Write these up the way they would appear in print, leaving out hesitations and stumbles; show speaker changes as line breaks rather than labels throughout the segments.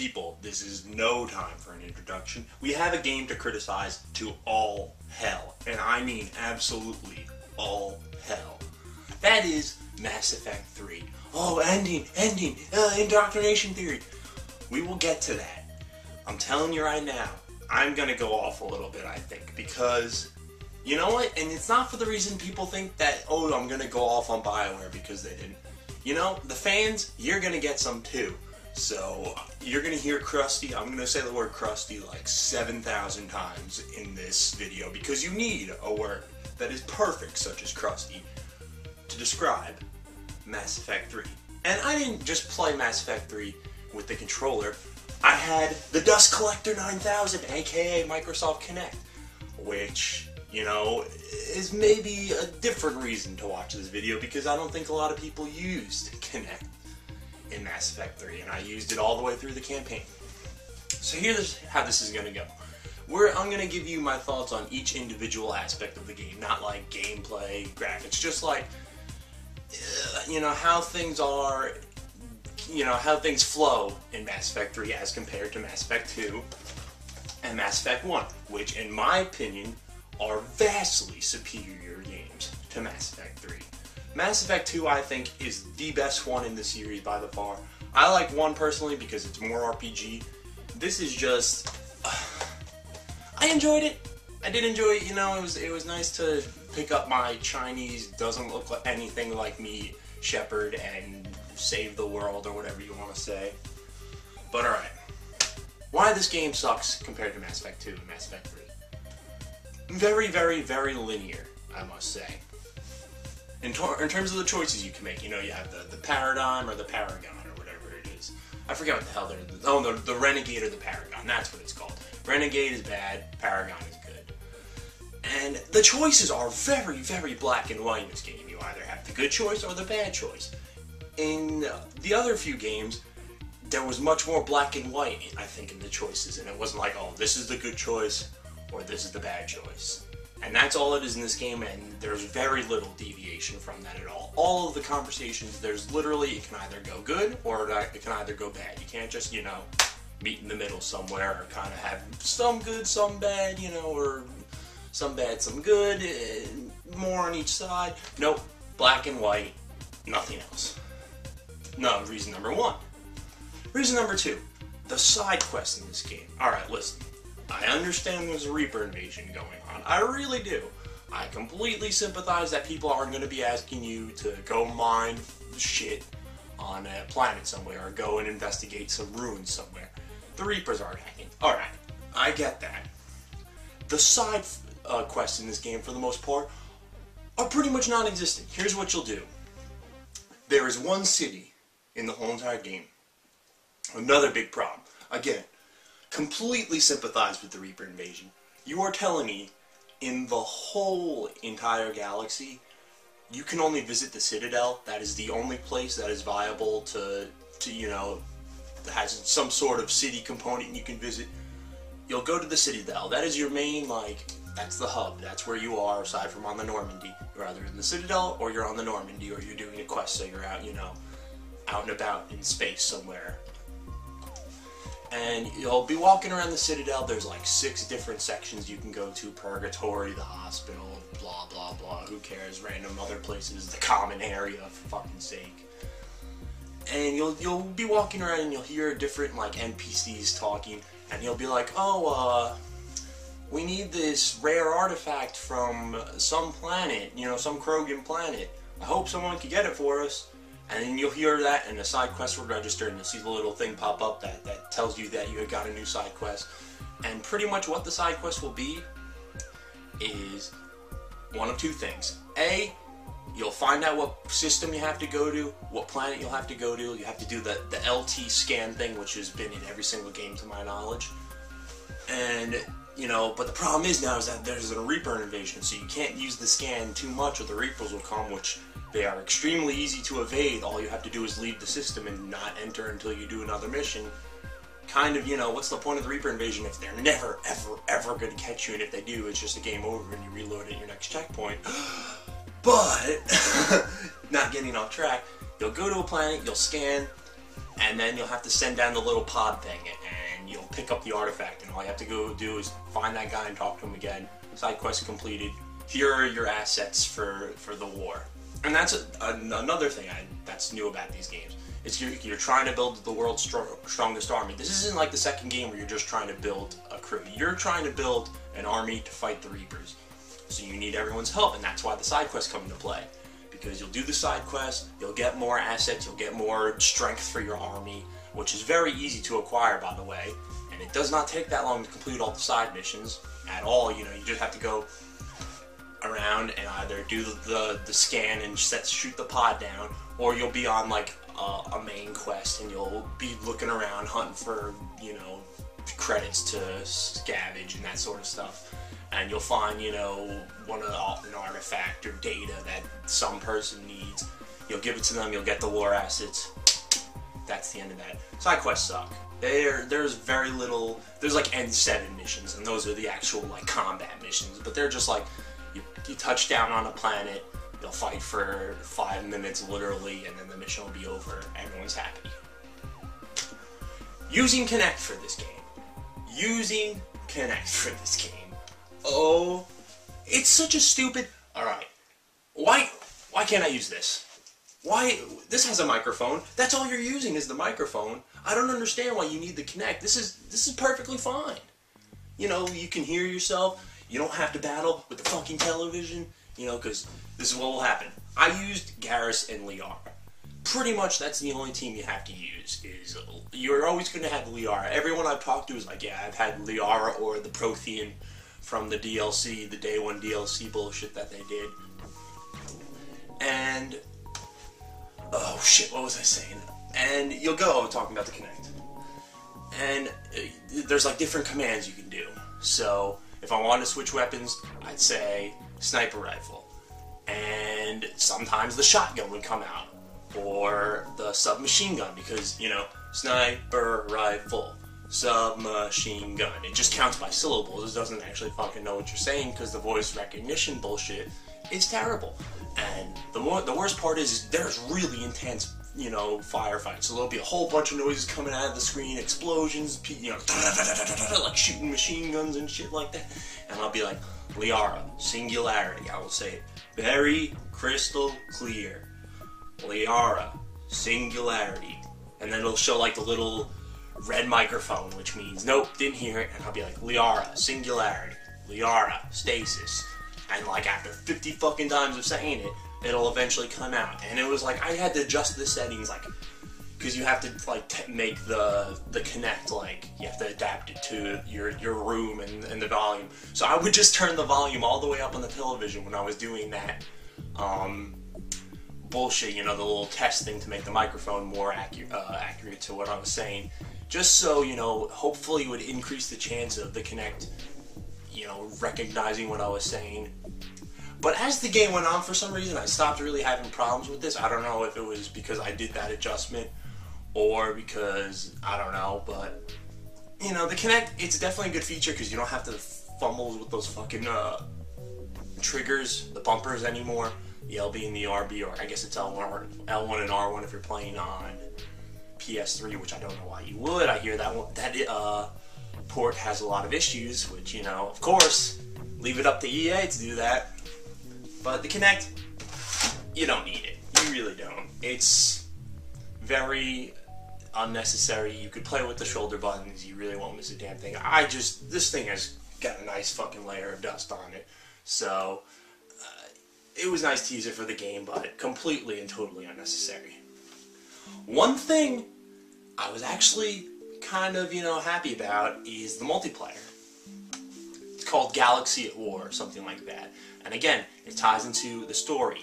People, this is no time for an introduction. We have a game to criticize to all hell, and I mean absolutely all hell. That is Mass Effect 3. Oh, ending, indoctrination theory. We will get to that. I'm telling you right now, I'm gonna go off a little bit, I think, because, you know what, and it's not for the reason people think that, oh, I'm gonna go off on BioWare because they didn't. You know, the fans, you're gonna get some too. So, you're going to hear crusty, I'm going to say the word crusty like 7,000 times in this video because you need a word that is perfect, such as crusty, to describe Mass Effect 3. And I didn't just play Mass Effect 3 with the controller, I had the Dust Collector 9000, aka Microsoft Kinect, which, you know, is maybe a different reason to watch this video because I don't think a lot of people used Kinect in Mass Effect 3, and I used it all the way through the campaign. So here's how this is going to go. I'm going to give you my thoughts on each individual aspect of the game, not like gameplay, graphics, just like, you know, how things are, you know, how things flow in Mass Effect 3 as compared to Mass Effect 2 and Mass Effect 1, which in my opinion are vastly superior games to Mass Effect 3. Mass Effect 2, I think, is the best one in the series by the far. I like 1 personally because it's more RPG. This is just... I enjoyed it. I did enjoy it, you know, it was nice to pick up my Chinese, doesn't look like anything like me, Shepard, and save the world, or whatever you want to say. But alright. Why this game sucks compared to Mass Effect 2 and Mass Effect 3? Very, very, very linear, I must say. In terms of the choices you can make, you know, you have the Paradigm or the Paragon or whatever it is. I forget what the hell they're... Oh, the Renegade or the Paragon, that's what it's called. Renegade is bad, Paragon is good. And the choices are very, very black and white in this game. You either have the good choice or the bad choice. In the other few games, there was much more black and white, I think, in the choices. And it wasn't like, oh, this is the good choice or this is the bad choice. And that's all it is in this game, and there's very little deviation from that at all. All of the conversations, there's literally, it can either go good, or it can either go bad. You can't just, you know, meet in the middle somewhere, or kind of have some good, some bad, you know, or some bad, some good, more on each side. Nope, black and white, nothing else. No, reason number 1. Reason number 2, the side quests in this game. Alright, listen. I understand there's a Reaper invasion going on. I really do. I completely sympathize that people aren't going to be asking you to go mine shit on a planet somewhere or go and investigate some ruins somewhere. The Reapers aren't hanging. Alright, I get that. The side quests in this game, for the most part, are pretty much non-existent. Here's what you'll do. There is one city in the whole entire game. Another big problem. Again, completely sympathize with the Reaper invasion. You are telling me, in the whole entire galaxy, you can only visit the Citadel? That is the only place that is viable to you know, that has some sort of city component you can visit? You'll go to the Citadel. That is your main, like, that's the hub. That's where you are, aside from on the Normandy. You're either in the Citadel, or you're on the Normandy, or you're doing a quest, so you're out, you know, out and about in space somewhere. And you'll be walking around the Citadel. There's like 6 different sections you can go to. Purgatory, the hospital, blah, blah, blah. Who cares? Random other places. The common area, for fucking sake. And you'll be walking around and you'll hear different like NPCs talking. And you'll be like, oh, we need this rare artifact from some planet. You know, some Krogan planet. I hope someone can get it for us. And then you'll hear that, and the side quest will register, and you'll see the little thing pop up that tells you that you got a new side quest. And pretty much what the side quest will be is one of 2 things. A, you'll find out what system you have to go to, what planet you'll have to go to. You have to do the LT scan thing, which has been in every single game to my knowledge. And, you know, but the problem is now is that there's a Reaper invasion, so you can't use the scan too much or the Reapers will come, which... They are extremely easy to evade. All you have to do is leave the system and not enter until you do another mission. Kind of, you know, what's the point of the Reaper invasion if they're never, ever, ever going to catch you, and if they do, it's just a game over and you reload at your next checkpoint. But, not getting off track, you'll go to a planet, you'll scan, and then you'll have to send down the little pod thing, and you'll pick up the artifact, and all you have to go do is find that guy and talk to him again. Side quest completed. Here are your assets for the war. And that's another thing that's new about these games. It's you're trying to build the world's strongest army. This isn't like the second game where you're just trying to build a crew. You're trying to build an army to fight the Reapers. So you need everyone's help, and that's why the side quests come into play. Because you'll do the side quest, you'll get more assets, you'll get more strength for your army, which is very easy to acquire, by the way. And it does not take that long to complete all the side missions at all. You know, you just have to go around and either do the scan and shoot the pod down, or you'll be on like a main quest and you'll be looking around hunting for, you know, credits to scavenge and that sort of stuff. And you'll find, you know, an artifact or data that some person needs. You'll give it to them, you'll get the war assets. That's the end of that. Side quests suck. There's very little. There's like N7 missions, and those are the actual like combat missions. But they're just like you touch down on a planet, you'll fight for 5 minutes literally, and then the mission will be over. Everyone's happy. Using Kinect for this game. Using Kinect for this game. Oh, it's such a stupid. All right, why can't I use this? Why? This has a microphone. That's all you're using is the microphone. I don't understand why you need the Kinect. This is perfectly fine. You know, you can hear yourself. You don't have to battle with the fucking television. You know, because this is what will happen. I used Garrus and Liara. Pretty much that's the only team you have to use. Is you're always going to have Liara. Everyone I've talked to is like, yeah, I've had Liara or the Prothean from the DLC, the Day 1 DLC bullshit that they did. And oh shit, what was I saying? And you'll go talking about the Kinect. And there's like different commands you can do. So if I wanted to switch weapons, I'd say sniper rifle. And sometimes the shotgun would come out. Or the submachine gun, because, you know, sniper rifle, submachine gun. It just counts by syllables. It doesn't actually fucking know what you're saying because the voice recognition bullshit is terrible. And the worst part is there's really intense, you know, firefights. So there'll be a whole bunch of noises coming out of the screen, explosions, you know, like shooting machine guns and shit like that. And I'll be like, Liara, singularity. I will say it very crystal clear. Liara, singularity. And then it'll show like the little red microphone, which means nope, didn't hear it. And I'll be like, Liara, singularity. Liara, stasis. And like after 50 fucking times of saying it, it'll eventually come out. And it was like I had to adjust the settings, like, because you have to like make the Kinect, like you have to adapt it to your room and the volume. So I would just turn the volume all the way up on the television when I was doing that bullshit, you know, the little test thing to make the microphone more accurate to what I was saying, just so, you know, hopefully it would increase the chance of the Kinect, you know, recognizing what I was saying. But as the game went on, for some reason, I stopped really having problems with this. I don't know if it was because I did that adjustment or because, I don't know, but, you know, the Kinect, it's definitely a good feature because you don't have to fumble with those fucking triggers, the bumpers anymore. The LB and the RB, or I guess it's L1 and R1 if you're playing on PS3, which I don't know why you would. I hear that port has a lot of issues, which, you know, of course, leave it up to EA to do that. But the Kinect, you don't need it. You really don't. It's very unnecessary. You could play with the shoulder buttons. You really won't miss a damn thing. This thing has got a nice fucking layer of dust on it. So it was a nice teaser for the game, but completely and totally unnecessary. One thing I was actually kind of, you know, happy about is the multiplayer. It's called Galaxy at War, or something like that. And again, it ties into the story.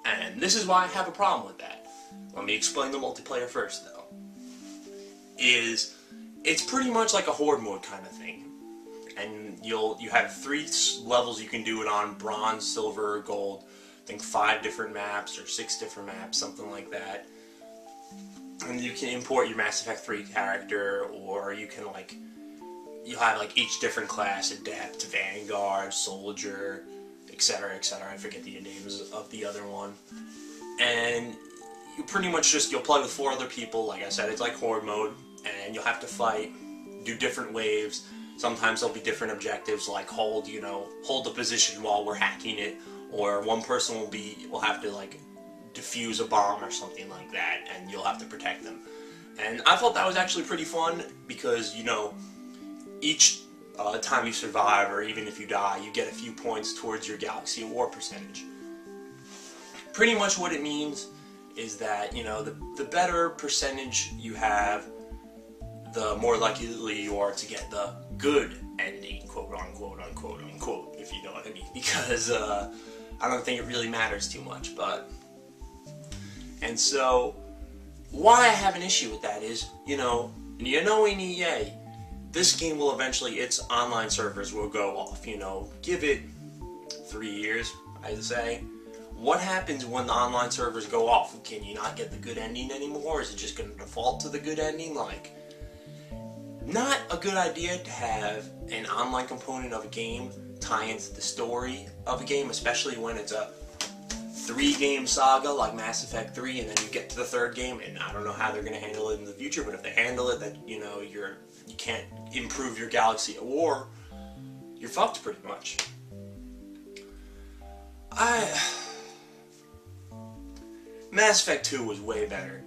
And this is why I have a problem with that. Let me explain the multiplayer first, though. It's pretty much like a horde mode kind of thing. And you have 3 levels you can do it on: bronze, silver, gold. I think 5 different maps or 6 different maps, something like that. And you can import your Mass Effect 3 character, or you can you'll have like each different class: Adept, Vanguard, Soldier, etc., etc. I forget the names of the other one. And you pretty much you'll play with 4 other people. Like I said, it's like horde mode, and you'll have to fight, do different waves. Sometimes there'll be different objectives, like hold the position while we're hacking it, or one person will have to like defuse a bomb or something like that, and you'll have to protect them. And I thought that was actually pretty fun because, each time you survive, or even if you die, you get a few points towards your Galaxy War percentage. Pretty much what it means is that, the better percentage you have, the more likely you are to get the good ending, quote unquote, unquote, unquote, if you know what I mean. Because I don't think it really matters too much, and so why I have an issue with that is, in EA, this game will eventually, its online servers will go off, give it 3 years, I'd say. What happens when the online servers go off? Can you not get the good ending anymore? Is it just going to default to the good ending? Not a good idea to have an online component of a game tie into the story of a game, especially when it's a 3-game saga like Mass Effect 3, and then you get to the 3rd game, and I don't know how they're going to handle it in the future, but if they handle it that, you can't improve your Galaxy at War, you're fucked pretty much. Mass Effect 2 was way better.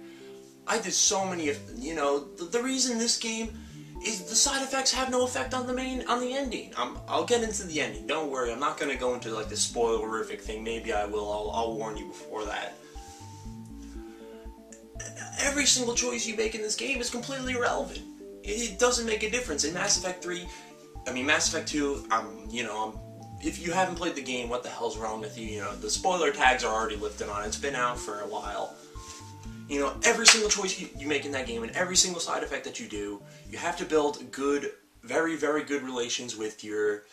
I did so many, the reason this game is the side effects have no effect on the ending. I'll get into the ending, don't worry. I'm not going to go into like the spoilerific thing. Maybe I will. I'll warn you before that. Every single choice you make in this game is completely irrelevant. It doesn't make a difference. In Mass Effect 2, if you haven't played the game, what the hell's wrong with you? The spoiler tags are already lifted on it. It's been out for a while. Every single choice you make in that game and every single side effect that you do, you have to build good, very, very good relations with your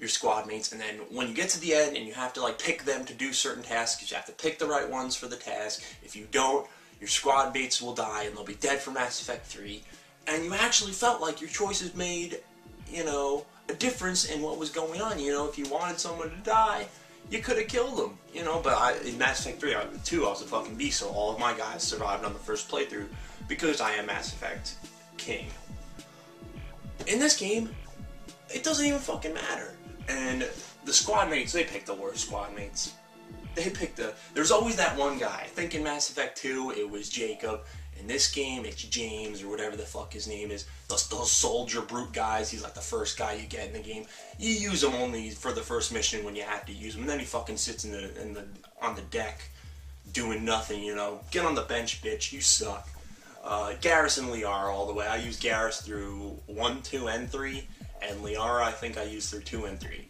squad mates, and then when you get to the end and you have to pick them to do certain tasks, you have to pick the right ones for the task. If you don't, your squad mates will die and they'll be dead for Mass Effect 3, and you actually felt like your choices made, a difference in what was going on. If you wanted someone to die, you could have killed them, but in Mass Effect 2, I was a fucking beast, so all of my guys survived on the first playthrough because I am Mass Effect King. In this game, it doesn't even fucking matter. And the squad mates, they pick the worst squad mates. There's always that one guy. I think in Mass Effect 2, it was Jacob. In this game, it's James, or whatever the fuck his name is. Those soldier brute guys, he's like the first guy you get in the game. You use him only for the first mission when you have to use him, and then he fucking sits on the deck doing nothing, Get on the bench, bitch, you suck. Garrus and Liara all the way. I used Garrus through 1, 2, and 3, and Liara I think I used through 2 and 3.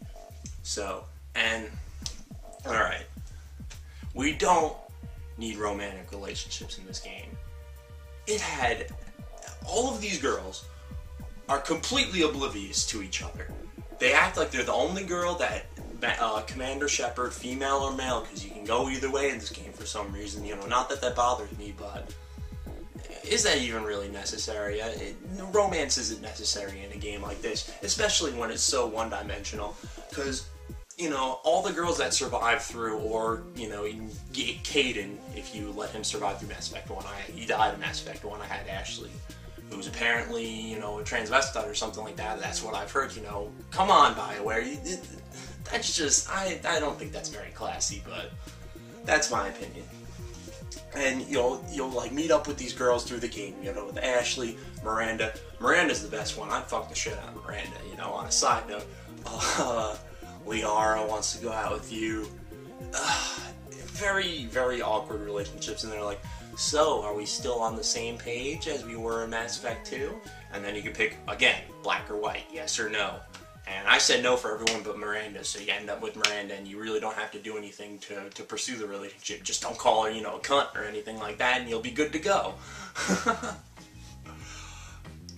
Alright. We don't need romantic relationships in this game. It had, all of these girls are completely oblivious to each other. They act like they're the only girl that Commander Shepard, female or male, because you can go either way in this game for some reason, not that bothers me, but is that even really necessary? Romance isn't necessary in a game like this, especially when it's so one-dimensional, because all the girls that survive through, or, Caden, if you let him survive through Mass Effect 1, he died in Mass Effect 1, I had Ashley, who's apparently, a transvestite or something like that. That's what I've heard, Come on, BioWare. That's just, I don't think that's very classy, but that's my opinion. And you'll meet up with these girls through the game, with Ashley, Miranda. Miranda's the best one. I'd fuck the shit out of Miranda, On a side note, Liara wants to go out with you. Very, very awkward relationships, and they're like, so, are we still on the same page as we were in Mass Effect 2? And then you can pick, again, black or white, yes or no. And I said no for everyone but Miranda, so you end up with Miranda, and you really don't have to do anything to pursue the relationship. Just don't call her, a cunt or anything like that, and you'll be good to go.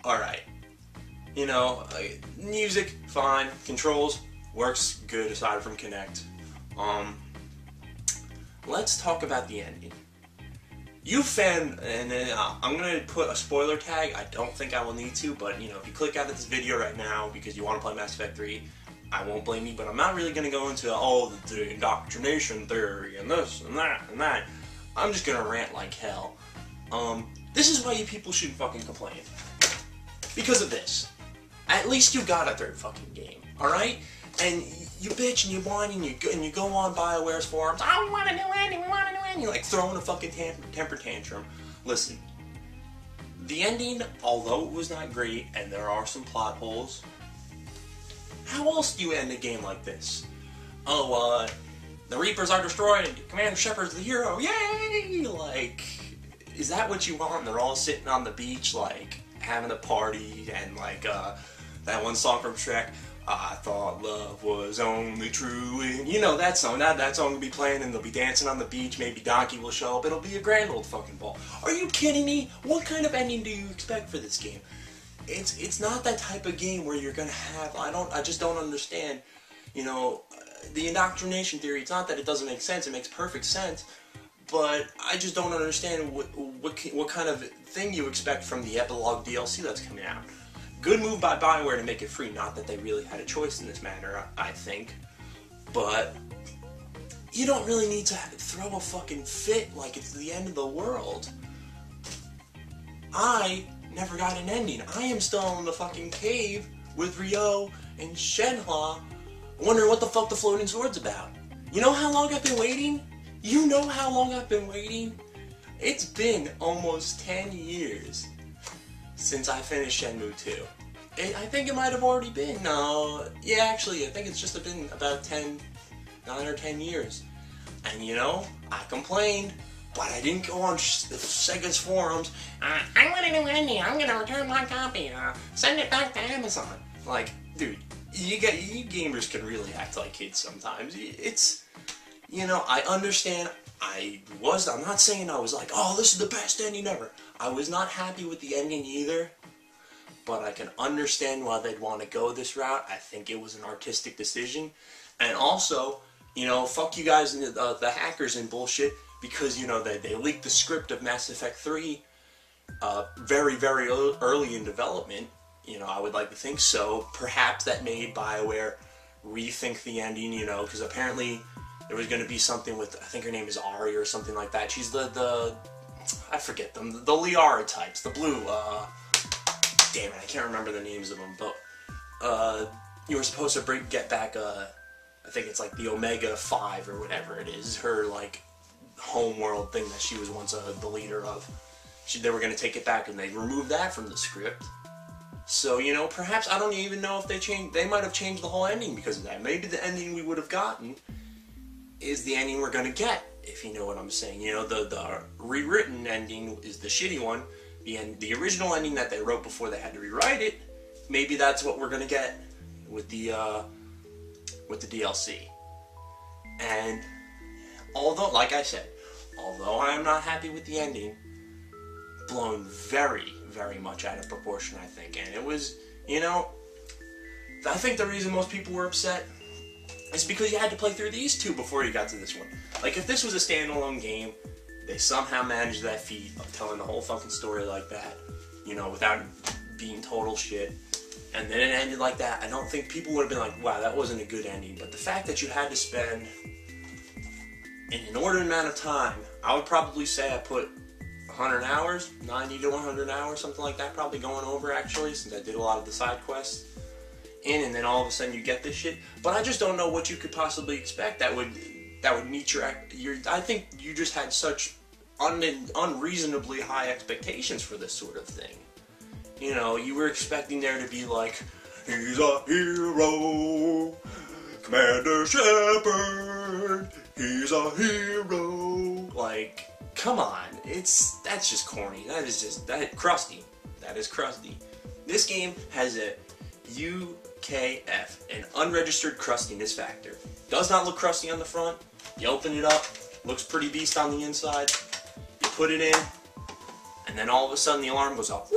Alright. Music, fine. Controls, works good aside from Kinect. Let's talk about the ending. I'm going to put a spoiler tag. I don't think I will need to, but, if you click out of this video right now because you want to play Mass Effect 3, I won't blame you, but I'm not really going to go into, the indoctrination theory and this and that and that. I'm just gonna rant like hell. This is why you people shouldn't fucking complain. Because of this. At least you got a third fucking game, alright? And you bitch and you whine and you go on BioWare's forums, oh, we want a new ending, we want a new ending, like throwing a fucking temper tantrum. Listen, the ending, although it was not great and there are some plot holes, how else do you end a game like this? Oh, the Reapers are destroyed, Commander Shepard's the hero, yay! Like, is that what you want? And they're all sitting on the beach, like, having a party, and like, that one song from Shrek, I thought love was only true, and you know that song, that song will be playing and they'll be dancing on the beach, maybe Donkey will show up, it'll be a grand old fucking ball. Are you kidding me? What kind of ending do you expect for this game? It's not that type of game where you're gonna have, I just don't understand, you know, the indoctrination theory. It's not that it doesn't make sense, it makes perfect sense, but I just don't understand what kind of thing you expect from the epilogue DLC that's coming out. Good move by BioWare to make it free, not that they really had a choice in this matter, I think, but you don't really need to throw a fucking fit like it's the end of the world. I never got an ending. I am still in the fucking cave with Ryo and Shenhua, wondering what the fuck the floating sword's about. You know how long I've been waiting? You know how long I've been waiting? It's been almost 10 years since I finished Shenmue 2. I think it might have already been, yeah, actually, I think it's just been about 9 or 10 years. And you know, I complained, but I didn't go on Sega's forums, I want a new ending, I'm gonna return my copy, send it back to Amazon. Like, dude, you gamers can really act like kids sometimes. It's, you know, I understand. I'm not saying I was like, oh, this is the best ending ever. I was not happy with the ending either, but I can understand why they'd want to go this route. I think it was an artistic decision. And also, you know, fuck you guys and the hackers and bullshit, because, you know, they leaked the script of Mass Effect 3 very, very early in development. You know, I would like to think so. Perhaps that made BioWare rethink the ending, you know, because apparently there was going to be something with, I think her name is Ari or something like that. She's the I forget them, the Liara types, the blue, damn it, I can't remember the names of them, but, you were supposed to get back, I think it's like the Omega 5 or whatever it is, her, like, homeworld thing that she was once the leader of. They were going to take it back, and they removed that from the script. So, you know, perhaps, I don't even know if they might have changed the whole ending because of that. Maybe the ending we would have gotten is the ending we're gonna get, if you know what I'm saying. You know, the rewritten ending is the shitty one. The original ending that they wrote before they had to rewrite it, maybe that's what we're gonna get with the DLC. And although, like I said, although I am not happy with the ending, blown very, very much out of proportion, I think. And it was, you know, I think the reason most people were upset is because you had to play through these two before you got to this one. Like, if this was a standalone game, they somehow managed that feat of telling the whole fucking story like that, you know, without being total shit, and then it ended like that, I don't think people would have been like, wow, that wasn't a good ending. But the fact that you had to spend an inordinate amount of time, I would probably say I put 100 hours, 90 to 100 hours, something like that, probably going over, actually, since I did a lot of the side quests and then all of a sudden you get this shit. But I just don't know what you could possibly expect that would meet your I think you just had such unreasonably high expectations for this sort of thing. You know, you were expecting there to be like, he's a hero, Commander Shepard, he's a hero. Like, come on, that's just corny. That is crusty. That is crusty. This game has a UKF, an unregistered crustiness factor. Does not look crusty on the front. You open it up, looks pretty beast on the inside. You put it in, and then all of a sudden the alarm goes off.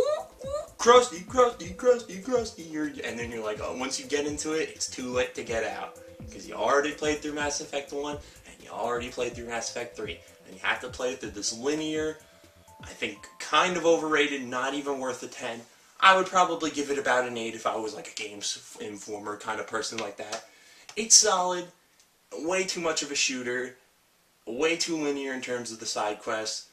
Crusty, crusty, crusty, crusty. And then you're like, oh, once you get into it, it's too late to get out. Because you already played through Mass Effect 1, and you already played through Mass Effect 3. And you have to play through this linear, I think kind of overrated, not even worth a 10. I would probably give it about an 8 if I was like a Games Informer kind of person like that. It's solid, way too much of a shooter. way too linear in terms of the side quests.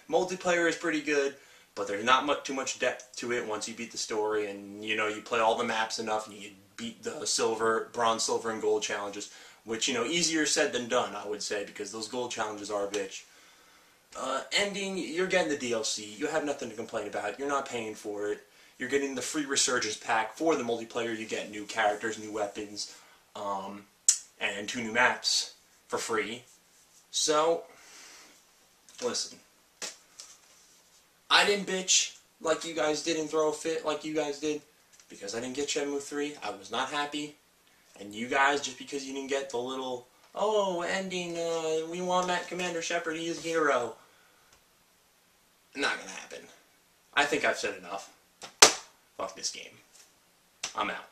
Multiplayer is pretty good, but there's not too much depth to it once you beat the story, and you play all the maps enough, and you beat the bronze, silver, and gold challenges, which easier said than done, I would say, because those gold challenges are a bitch. Ending, you're getting the DLC. You have nothing to complain about. You're not paying for it. You're getting the free Resurgence pack for the multiplayer. You get new characters, new weapons, and 2 new maps for free. So, listen. I didn't bitch like you guys did and throw a fit like you guys did because I didn't get Shenmue 3. I was not happy. And you guys, just because you didn't get the little, oh, ending, we want Commander Shepard, he is hero. Not gonna happen. I think I've said enough. Fuck this game. I'm out.